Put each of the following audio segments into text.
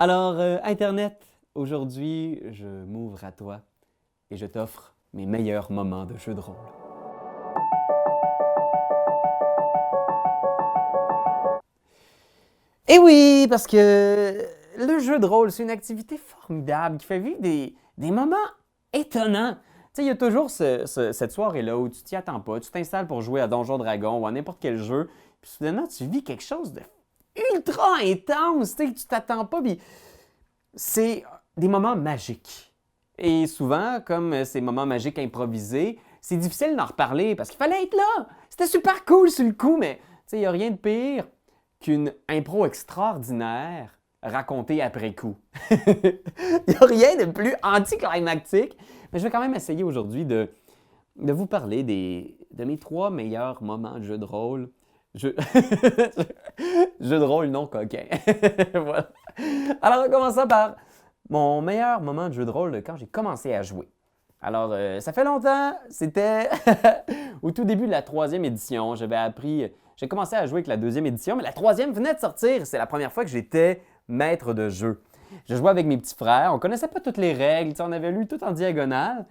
Alors, Internet, aujourd'hui, je m'ouvre à toi et je t'offre mes meilleurs moments de jeu de rôle. Et oui, parce que le jeu de rôle, c'est une activité formidable qui fait vivre des moments étonnants. Tu sais, il y a toujours cette soirée-là où tu t'y attends pas, tu t'installes pour jouer à Donjon Dragon ou à n'importe quel jeu, puis soudainement, tu vis quelque chose de ultra intense, tu sais, que tu t'attends pas, puis c'est des moments magiques. Et souvent, comme ces moments magiques improvisés, c'est difficile d'en reparler parce qu'il fallait être là. C'était super cool sur le coup, mais tu sais, il n'y a rien de pire qu'une impro extraordinaire racontée après coup. Il n'y a rien de plus anticlimactique, mais je vais quand même essayer aujourd'hui de vous parler de mes 3 meilleurs moments de jeu de rôle. Jeu, jeu de rôle non coquin. Voilà. Alors, commençons par mon meilleur moment de jeu de rôle quand j'ai commencé à jouer. Alors, ça fait longtemps, c'était au tout début de la 3e édition. J'ai commencé à jouer avec la 2e édition, mais la 3e venait de sortir. C'est la première fois que j'étais maître de jeu. Je jouais avec mes petits frères, on connaissait pas toutes les règles, on avait lu tout en diagonale.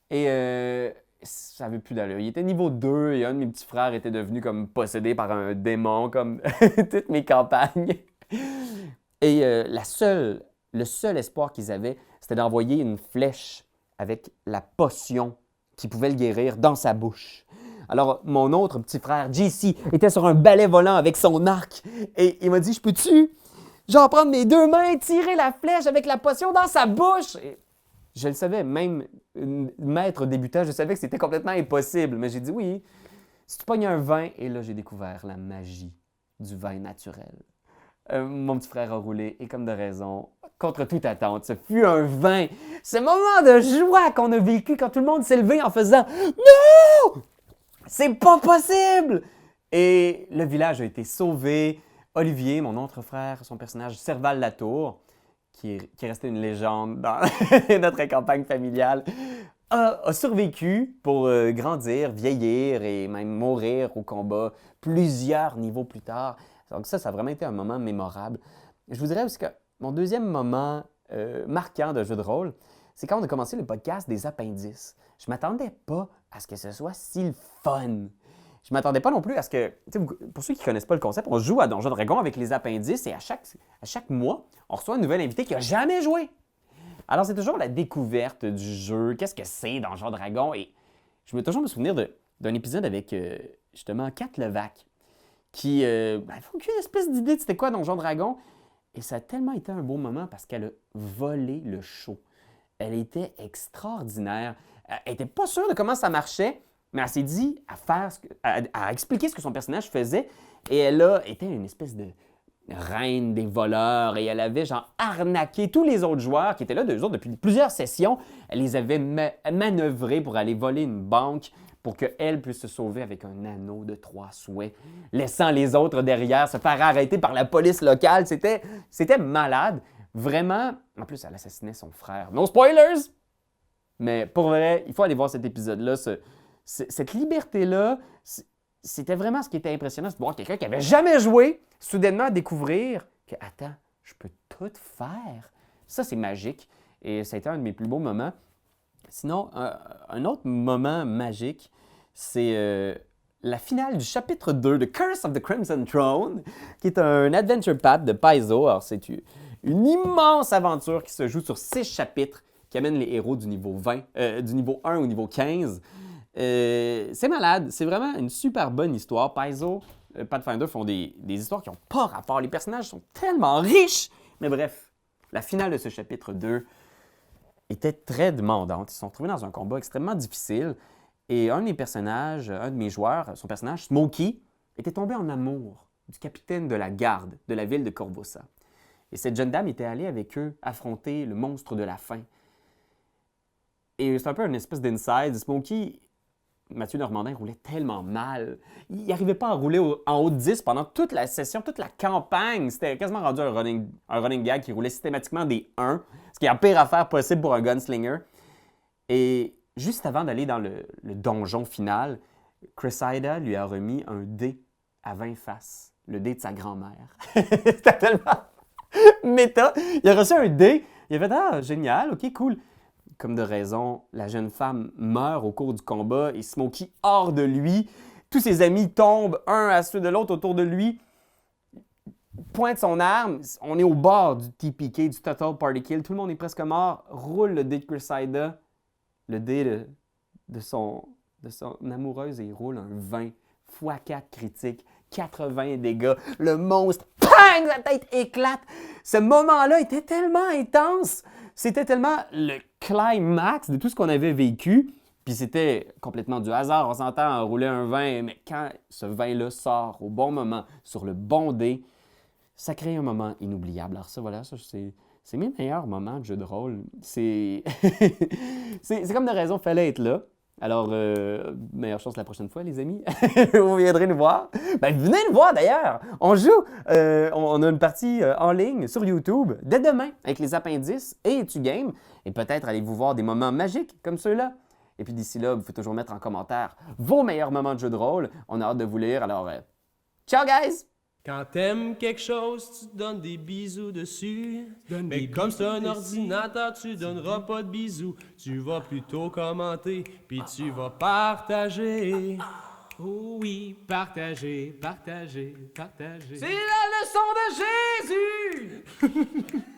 Et ça n'avait plus d'allure. Il était niveau 2 et un de mes petits frères était devenu comme possédé par un démon, comme toutes mes campagnes. Et le seul espoir qu'ils avaient, c'était d'envoyer une flèche avec la potion qui pouvait le guérir dans sa bouche. Alors, mon autre petit frère, JC, était sur un balai volant avec son arc et il m'a dit, je peux-tu, genre, prendre mes 2 mains et tirer la flèche avec la potion dans sa bouche? Et je le savais, même maître débutant, je savais que c'était complètement impossible, mais j'ai dit oui. Si tu pognes un vin, et là, j'ai découvert la magie du vin naturel. Mon petit frère a roulé, et comme de raison, contre toute attente, ce fut un vin. Ce moment de joie qu'on a vécu quand tout le monde s'est levé en faisant « Non! C'est pas possible! » Et le village a été sauvé. Olivier, mon autre frère, son personnage Serval Latour, qui est resté une légende dans notre campagne familiale, a survécu pour grandir, vieillir et même mourir au combat plusieurs niveaux plus tard. Donc ça a vraiment été un moment mémorable. Je vous dirais aussi que mon deuxième moment marquant de jeu de rôle, c'est quand on a commencé le podcast des appendices. Je ne m'attendais pas à ce que ce soit si le fun. Je ne m'attendais pas non plus à ce que, pour ceux qui ne connaissent pas le concept, on joue à Donjon Dragon avec les appendices et à chaque mois, on reçoit un nouvel invité qui n'a jamais joué. Alors, c'est toujours la découverte du jeu. Qu'est-ce que c'est Donjon Dragon? Et je me toujours me souvenir d'un épisode avec, justement, Kat Levac, qui avait aucune espèce d'idée de c'était quoi Donjon Dragon. Et ça a tellement été un beau moment parce qu'elle a volé le show. Elle était extraordinaire. Elle n'était pas sûre de comment ça marchait, mais elle s'est dit à expliquer ce que son personnage faisait. Et elle a été une espèce de reine des voleurs et elle avait genre arnaqué tous les autres joueurs qui étaient là depuis plusieurs sessions. Elle les avait manœuvrés pour aller voler une banque pour qu'elle puisse se sauver avec un anneau de 3 souhaits, laissant les autres derrière se faire arrêter par la police locale. C'était malade. Vraiment, en plus, elle assassinait son frère. No spoilers! Mais pour vrai, il faut aller voir cet épisode-là. Cette liberté-là, c'était vraiment ce qui était impressionnant, c'est de voir quelqu'un qui n'avait jamais joué, soudainement découvrir que, attends, je peux tout faire. Ça, c'est magique. Et ça a été un de mes plus beaux moments. Sinon, un autre moment magique, c'est la finale du chapitre 2 de Curse of the Crimson Throne, qui est un adventure path de Paizo. Alors, c'est une immense aventure qui se joue sur 6 chapitres qui amène les héros du niveau 20, du niveau 1 au niveau 15. C'est malade, c'est vraiment une super bonne histoire. Paizo, Pathfinder font des histoires qui n'ont pas rapport. Les personnages sont tellement riches. Mais bref, la finale de ce chapitre 2 était très demandante. Ils se sont retrouvés dans un combat extrêmement difficile. Et un de mes joueurs, son personnage, Smokey, était tombé en amour du capitaine de la garde de la ville de Corvosa. Et cette jeune dame était allée avec eux affronter le monstre de la faim. Et c'est un peu une espèce d'inside. Smokey, Mathieu Normandin roulait tellement mal. Il n'arrivait pas à rouler en haut de 10 pendant toute la session, toute la campagne. C'était quasiment rendu un running gag qui roulait systématiquement des 1, ce qui est la pire affaire possible pour un gunslinger. Et juste avant d'aller dans le donjon final, Cressida lui a remis un dé à 20 faces, le dé de sa grand-mère. C'était tellement... Méta, il a reçu un dé. Il a fait « Ah, génial, ok, cool. » Comme de raison, la jeune femme meurt au cours du combat et Smokey hors de lui. Tous ses amis tombent un à ceux de l'autre autour de lui. Pointe son arme. On est au bord du TPK, du Total Party Kill. Tout le monde est presque mort. Roule le dé de Cressida. Le dé de son amoureuse et il roule un 20 x 4 critique. 80 dégâts. Le monstre, pang, sa tête éclate. Ce moment-là était tellement intense. C'était tellement le climax de tout ce qu'on avait vécu. Puis c'était complètement du hasard. On s'entend rouler un 20, mais quand ce 20-là sort au bon moment, sur le bon dé, ça crée un moment inoubliable. Alors ça, voilà, ça, c'est mes meilleurs moments de jeu de rôle. C'est comme de raison, fallait être là. Alors, meilleure chance la prochaine fois, les amis. Vous viendrez nous voir. Ben, venez nous voir d'ailleurs. On joue. On a une partie en ligne sur YouTube dès demain avec les appendices et tu games. Et peut-être allez-vous voir des moments magiques comme ceux-là. Et puis d'ici là, vous pouvez toujours mettre en commentaire vos meilleurs moments de jeu de rôle. On a hâte de vous lire. Alors, ciao guys! Quand t'aimes quelque chose, tu te donnes des bisous dessus. Mais comme c'est un ordinateur, tu donneras pas de bisous. Tu vas plutôt commenter, puis tu vas partager. Oh oui, partager, partager, partager. C'est la leçon de Jésus!